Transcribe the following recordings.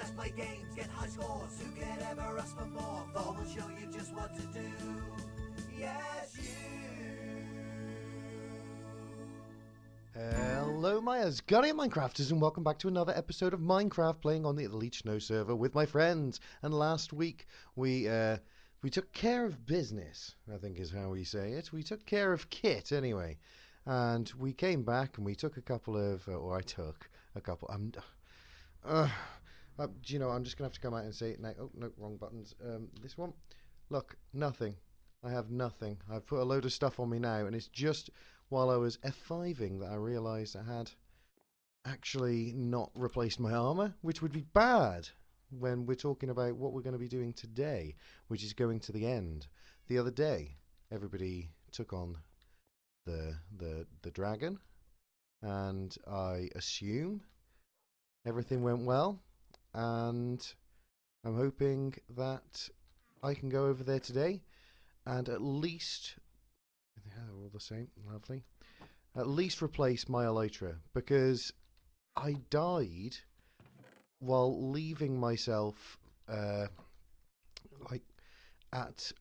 just play games, get high scores. Who could ever ask for more? Thor will show you just what to do. Yes, you. Hello, my Asgardian Minecrafters, and welcome back to another episode of Minecraft playing on the Otlichno server with my friends. And last week we took care of business, I think is how we say it. We took care of Kit anyway, and we came back and we took a couple of, or I took a couple. Do you know? I'm just gonna have to come out and say it now. Oh no, wrong buttons. This one. Look, nothing. I have nothing. I've put a load of stuff on me now, and it's just while I was F5ing that I realised I had actually not replaced my armour, which would be bad when we're talking about what we're going to be doing today, which is going to the end. The other day, everybody took on the dragon, and I assume everything went well, and I'm hoping that I can go over there today and at least, yeah, they're all the same, lovely, at least replace my elytra, because I died while leaving myself like at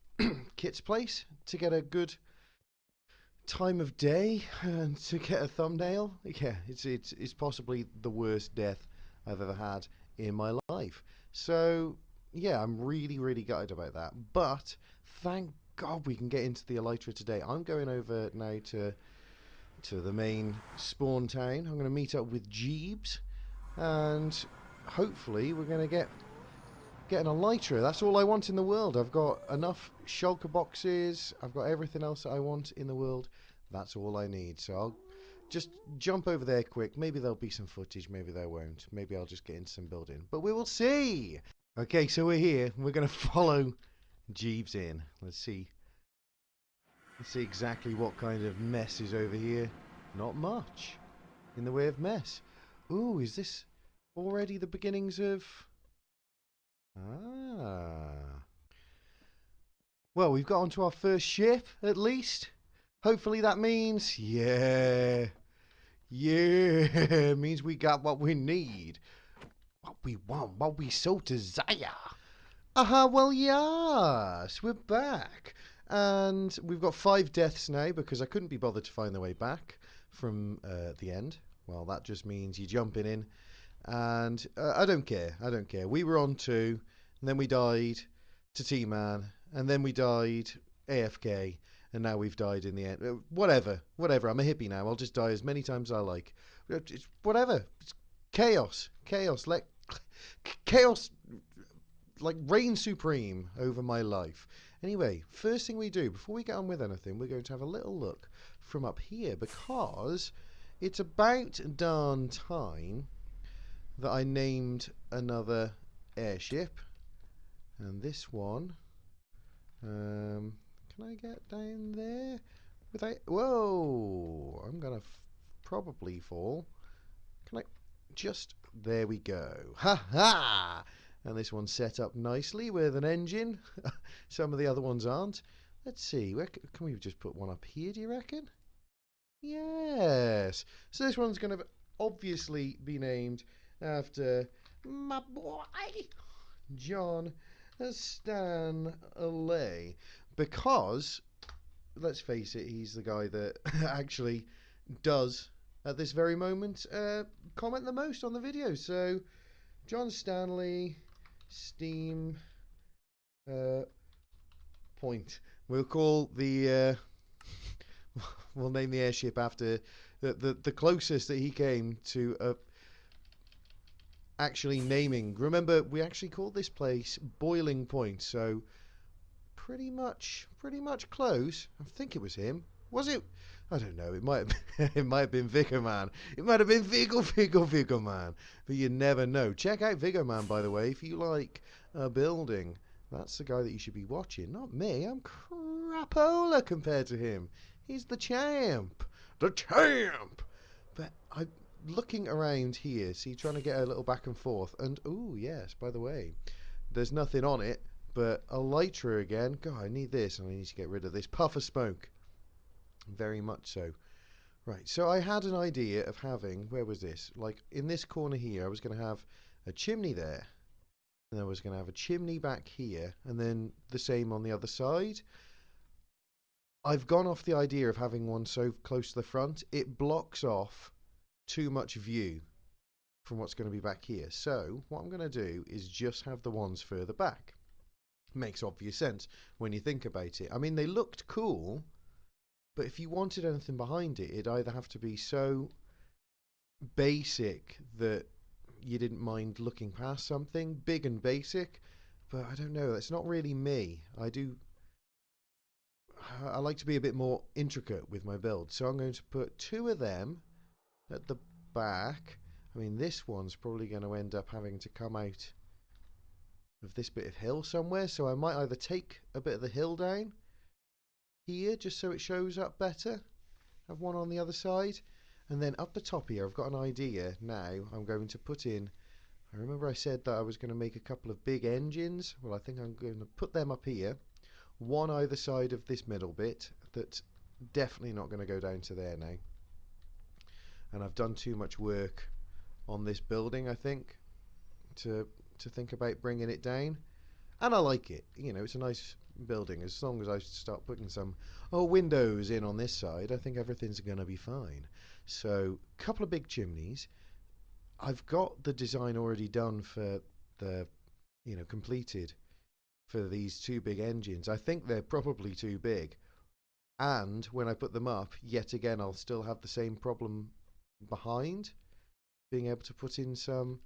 Kit's place to get a good time of day and to get a thumbnail. Yeah, it's possibly the worst death I've ever had in my life. So yeah, I'm really gutted about that, but thank God we can get into the elytra today. I'm going over now to the main spawn town. I'm going to meet up with Jeebs, and hopefully we're going to get an elytra. That's all I want in the world. I've got enough shulker boxes. I've got everything else that I want in the world. That's all I need. So I'll just jump over there quick. Maybe there'll be some footage. Maybe there won't. Maybe I'll just get into some building. But we will see. Okay, so we're here. We're going to follow Jeeves in. Let's see exactly what kind of mess is over here. Not much in the way of mess. Ooh, is this already the beginnings of... Ah. Well, we've got onto our first ship, at least. Hopefully that means... Yeah, means we got what we need. What we want, what we so desire. Aha, well, yes, we're back. And we've got 5 deaths now because I couldn't be bothered to find the way back from the end. Well, that just means you're jumping in. And I don't care. We were on 2, and then we died to T-Man, and then we died AFK, and now we've died in the end. Whatever. I'm a hippie now. I'll just die as many times as I like. It's whatever. It's chaos. Let chaos like reign supreme over my life. Anyway, first thing we do before we get on with anything, we're going to have a little look from up here, because it's about darn time that I named another airship. And this one, can I get down there without... Whoa, I'm gonna probably fall. Can I just... There we go. Ha ha! And this one's set up nicely with an engine. Some of the other ones aren't. Let's see, where can we just put one up here, do you reckon? Yes. So this one's going to obviously be named after my boy, John Stanley. Because, let's face it, he's the guy that actually does, at this very moment, comment the most on the video. So, John Stanley... Steam Point. We'll call the we'll name the airship after the closest that he came to actually naming. Remember, we actually called this place Boiling Point, so pretty much close. I think it was him. Was it? I don't know. It might have been Vigor Man. It might have been Vigor Man. But you never know. Check out Vigor Man, by the way, if you like a building. That's the guy that you should be watching. Not me. I'm crapola compared to him. He's the champ. The champ. But I'm looking around here, see, trying to get a little back and forth. And, ooh, yes, by the way, there's nothing on it but a elytra again. God, I need this, and I need to get rid of this puff of smoke. Very much so. Right, so I had an idea of having, where was this? Like in this corner here, I was going to have a chimney there. And I was going to have a chimney back here, and then the same on the other side. I've gone off the idea of having one so close to the front, it blocks off too much view from what's going to be back here. So what I'm going to do is just have the ones further back. Makes obvious sense when you think about it. I mean, they looked cool, but if you wanted anything behind it, it'd either have to be so basic that you didn't mind looking past something big and basic, but I don't know, that's not really me. I like to be a bit more intricate with my build, so I'm going to put 2 of them at the back. I mean, this one's probably going to end up having to come out of this bit of hill somewhere, so I might either take a bit of the hill down here just so it shows up better, have one on the other side, and then up the top here I've got an idea now. I'm going to put in, I remember I said that I was going to make a couple of big engines. Well, I think I'm going to put them up here, one either side of this middle bit. That's definitely not going to go down to there now, and I've done too much work on this building, I think, to think about bringing it down. And I like it, you know, it's a nice building. As long as I start putting some windows in on this side, I think everything's going to be fine. So a couple of big chimneys. I've got the design already done for the, you know, completed for these 2 big engines. I think they're probably too big, and when I put them up, yet again I'll still have the same problem behind, being able to put in some,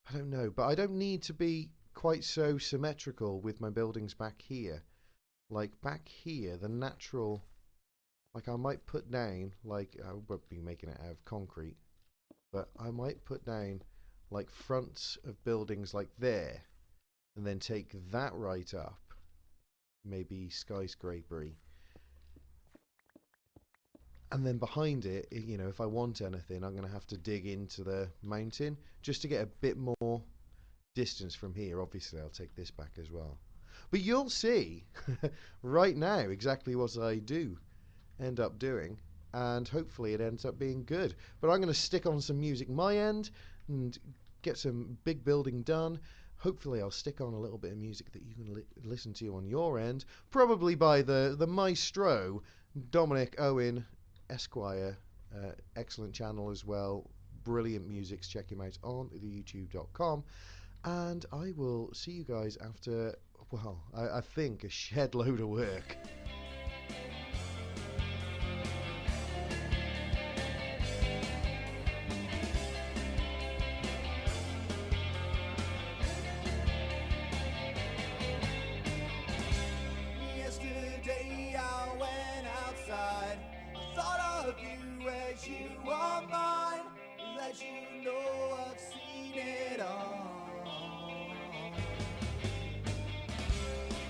I don't know, but I don't need to be quite so symmetrical with my buildings back here. Like back here, the natural, like I might put down, like I won't be making it out of concrete, but I might put down like fronts of buildings like there, and then take that right up, maybe skyscrapery. And then behind it, you know, if I want anything, I'm going to have to dig into the mountain just to get a bit more distance from here. Obviously, I'll take this back as well. But you'll see right now exactly what I do end up doing, and hopefully it ends up being good. But I'm going to stick on some music my end and get some big building done. Hopefully I'll stick on a little bit of music that you can listen to on your end, probably by the maestro, Dominic Owen Esquire. Excellent channel as well, brilliant music. Check him out on theyoutube.com, and I will see you guys after, well, I think a shed load of work. Yesterday I went outside, I thought of you as you are mine, let you know I've seen it all.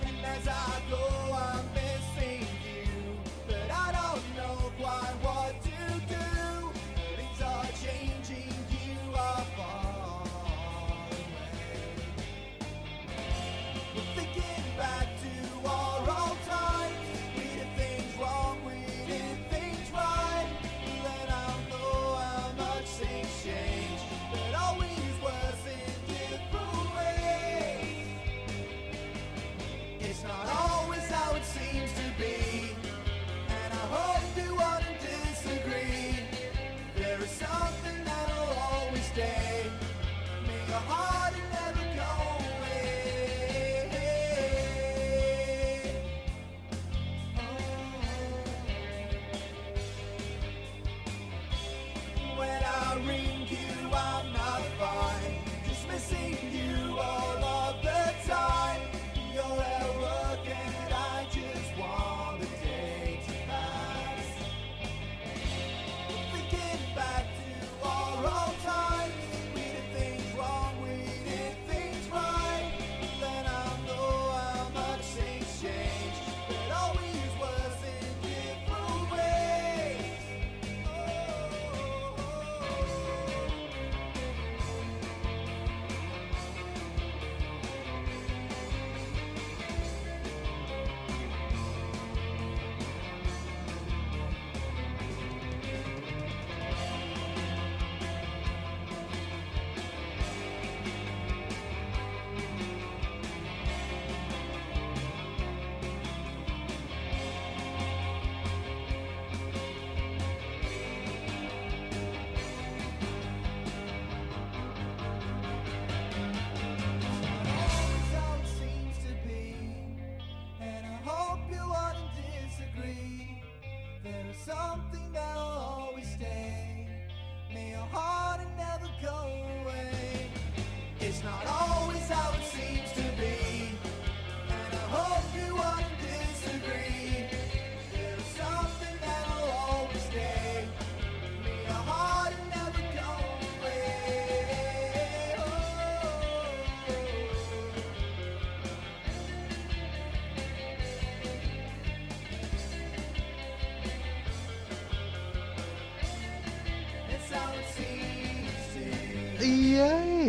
And as I go I'm missing you, but I don't know quite what to do. Things are changing, you are far away. We're thinking back to our old times. We did things wrong, we did things right. Then I'll know how much things change, but always worse in different ways. It's not always how it seems to be, and I hope you wouldn't disagree. There is something that'll always stay, make your heart and never go away. When I ring you, I'm not fine, just missing you all of the time. You're at work and I just want the day to pass. Thinking back to our old times, we did things wrong, we did things right. Then I know how much things change, but always worse in different ways.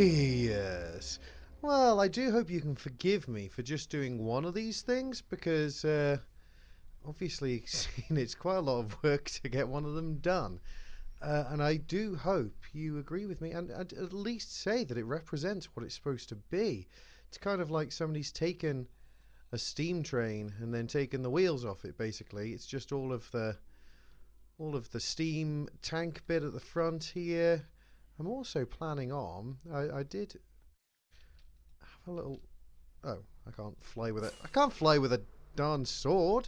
Yes. Well, I do hope you can forgive me for just doing one of these things because obviously it's quite a lot of work to get one of them done. And I do hope you agree with me and at least say that it represents what it's supposed to be. It's kind of like somebody's taken a steam train and then taken the wheels off it. Basically, it's just all of the steam tank bit at the front here. I'm also planning on. I did have a little. Oh, I can't fly with it. I can't fly with a darn sword.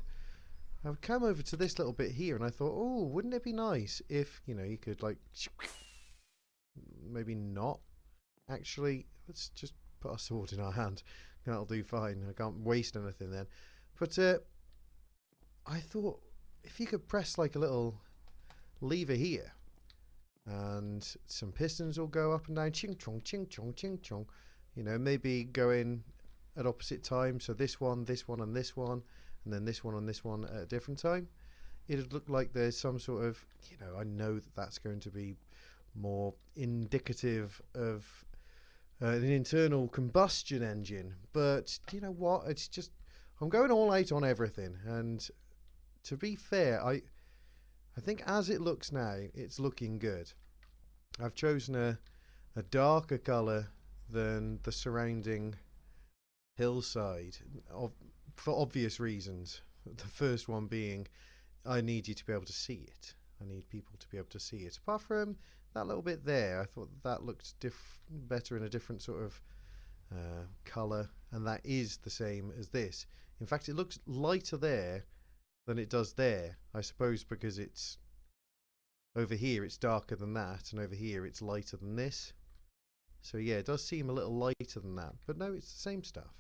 I've come over to this little bit here, and I thought, oh, wouldn't it be nice if you could like maybe not actually. Let's just put a sword in our hand. That'll do fine. I can't waste anything then. But I thought if you could press like a little lever here, and some pistons will go up and down, ching chong, ching chong, ching chong. Maybe going at opposite times. So this one, and this one, and then this one and this one at a different time. It'd look like there's some sort of, I know that that's going to be more indicative of an internal combustion engine. But you know what? It's just, I'm going all out on everything. And to be fair, I think as it looks now, it's looking good. I've chosen a darker colour than the surrounding hillside for obvious reasons. The first one being I need you to be able to see it. I need people to be able to see it. Apart from that little bit there, I thought that looked better in a different sort of colour, and that is the same as this. In fact, it looks lighter there than it does there, I suppose because it's over here it's darker than that, and over here it's lighter than this. So yeah, it does seem a little lighter than that, but no, it's the same stuff.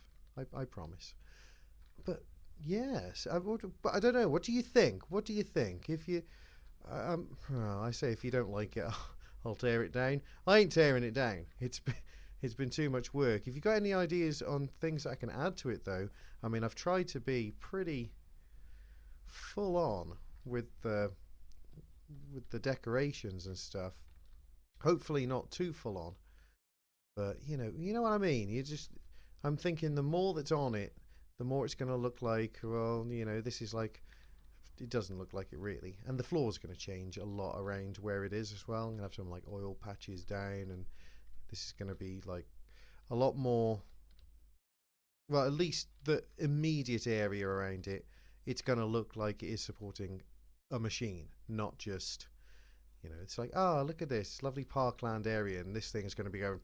I promise. But yes, but I don't know. What do you think? What do you think? If you, well, I say if you don't like it, I'll tear it down. I ain't tearing it down. It's been too much work. If you got any ideas on things that I can add to it, though, I mean, I've tried to be pretty full on with the decorations and stuff. Hopefully not too full on, but you know what I mean. I'm thinking the more that's on it, the more it's going to look like, well, this is like, it doesn't look like it really. And the floor's going to change a lot around where it is as well. I'm going to have some like oil patches down, and this is going to be like a lot more, well, at least the immediate area around it, it's going to look like it is supporting a machine, not just, it's like, oh, look at this lovely parkland area, and this thing is going to be going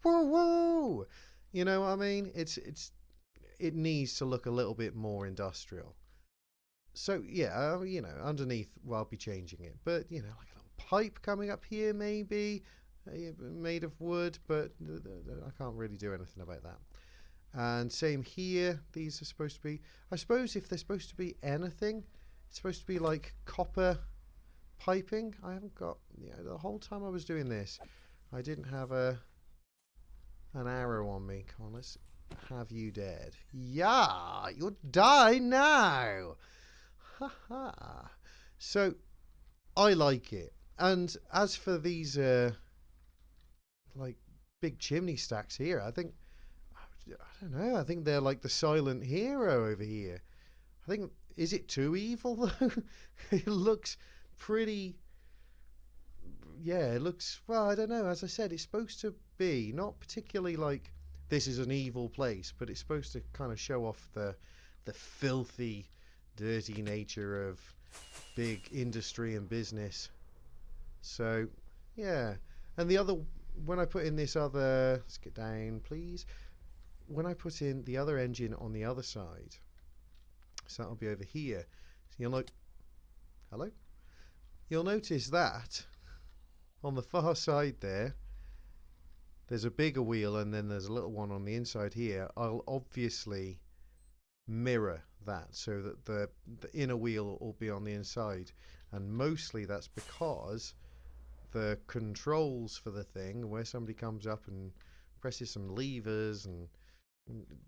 whoa, whoa. You know what I mean? It needs to look a little bit more industrial. So yeah, underneath, well, I'll be changing it, but like a little pipe coming up here, maybe made of wood, but I can't really do anything about that. And same here. These are supposed to be, I suppose, if they're supposed to be anything, it's supposed to be like copper piping. I haven't got, the whole time I was doing this, I didn't have an arrow on me. Come on, let's have you dead. Yeah, you'll die now. Ha ha. So, I like it. And as for these, like, big chimney stacks here, I don't know, I think they're like the silent hero over here. I think, is it too evil though? It looks pretty, yeah, it looks, well, I don't know, as I said, it's supposed to be not particularly like this is an evil place, but it's supposed to kind of show off the filthy, dirty nature of big industry and business. So, yeah. And the other, when I put in this other, let's get down, please. When I put in the other engine on the other side, so that'll be over here. So you'll note, hello? You'll notice that on the far side there's a bigger wheel, and then there's a little one on the inside here. I'll obviously mirror that so that the inner wheel will be on the inside, and mostly that's because the controls for the thing, where somebody comes up and presses some levers and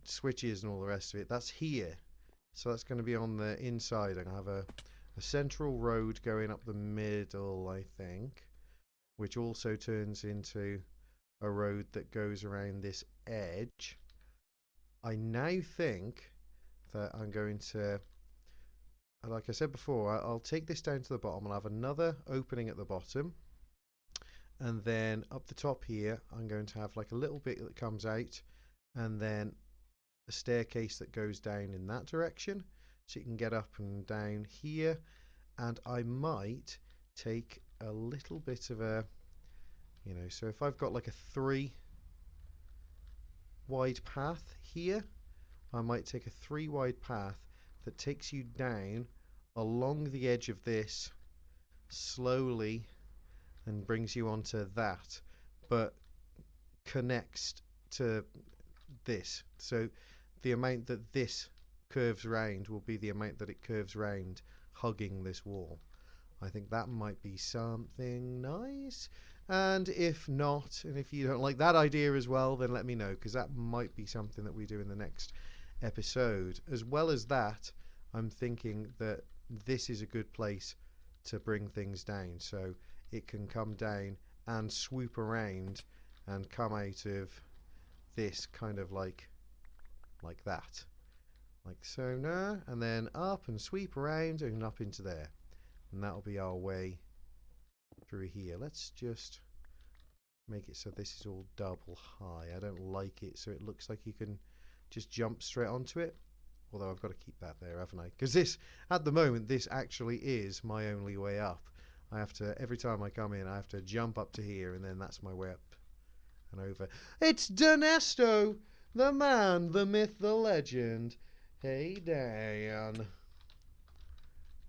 switches and all the rest of it, that's here. So that's going to be on the inside. I'm going to have a central road going up the middle, I think, which also turns into a road that goes around this edge. I now think that I'm going to, like I said before, I'll take this down to the bottom. I'll have another opening at the bottom. And then up the top here, I'm going to have like a little bit that comes out, and then a staircase that goes down in that direction. So you can get up and down here. And I might take a little bit of a, so if I've got like a 3 wide path here, I might take a 3 wide path that takes you down along the edge of this slowly and brings you onto that, but connects to this. So the amount that this curves round will be the amount that it curves round, hugging this wall. I think that might be something nice. And if not, and if you don't like that idea as well, then let me know, because that might be something that we do in the next episode. As well as that, I'm thinking that this is a good place to bring things down, so it can come down and swoop around and come out of this kind of like that, like so now, and then up and sweep around and up into there, and that'll be our way through here. Let's just make it so this is all double high. I don't like it so it looks like you can just jump straight onto it, although I've got to keep that there, haven't I? Because this, at the moment, this actually is my only way up. I have to, every time I come in, I have to jump up to here, and then that's my way up and over. It's Danesto, the man, the myth, the legend. Hey, Dan.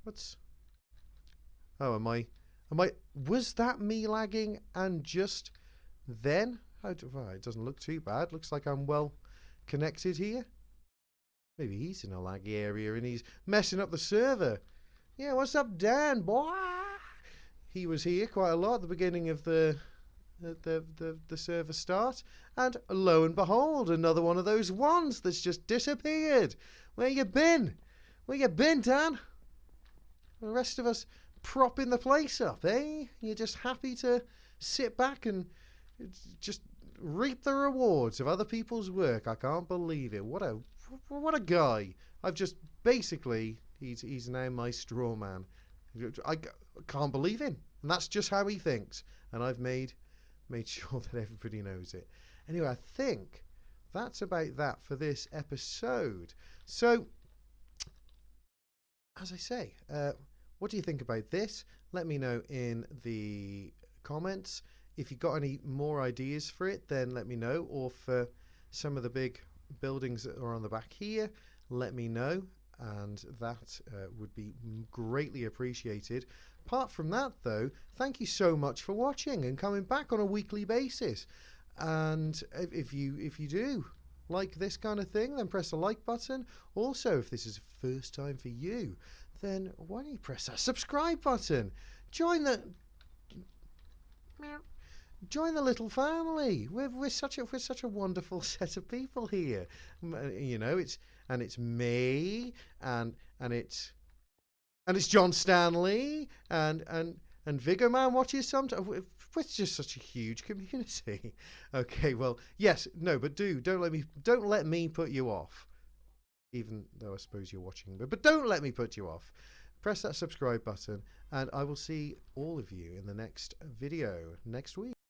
What's... Oh, am I... Was that me lagging and just then? Well, it doesn't look too bad. Looks like I'm well connected here. Maybe he's in a laggy area and he's messing up the server. Yeah, what's up, Dan, boy? He was here quite a lot at the beginning of the server start, and lo and behold, another one of those ones that's just disappeared. Where you been? Where you been, Dan? The rest of us propping the place up, eh? You're just happy to sit back and just reap the rewards of other people's work. I can't believe it. What a guy. I've just basically, he's now my straw man. I can't believe him, and that's just how he thinks, and I've made sure that everybody knows it. Anyway, I think that's about that for this episode. So, as I say, what do you think about this? Let me know in the comments. If you've got any more ideas for it, then let me know, or for some of the big buildings that are on the back here, let me know, and that would be greatly appreciated. Apart from that, though, thank you so much for watching and coming back on a weekly basis. And if you do like this kind of thing, then press the like button. Also, if this is the first time for you, then why don't you press that subscribe button? Join the little family. We're such a wonderful set of people here. It's me and it's John Stanley and Viggo Man watches sometimes. We're just such a huge community. Okay, well, yes, no, but don't let me put you off. Even though I suppose you're watching, but don't let me put you off. Press that subscribe button, and I will see all of you in the next video next week.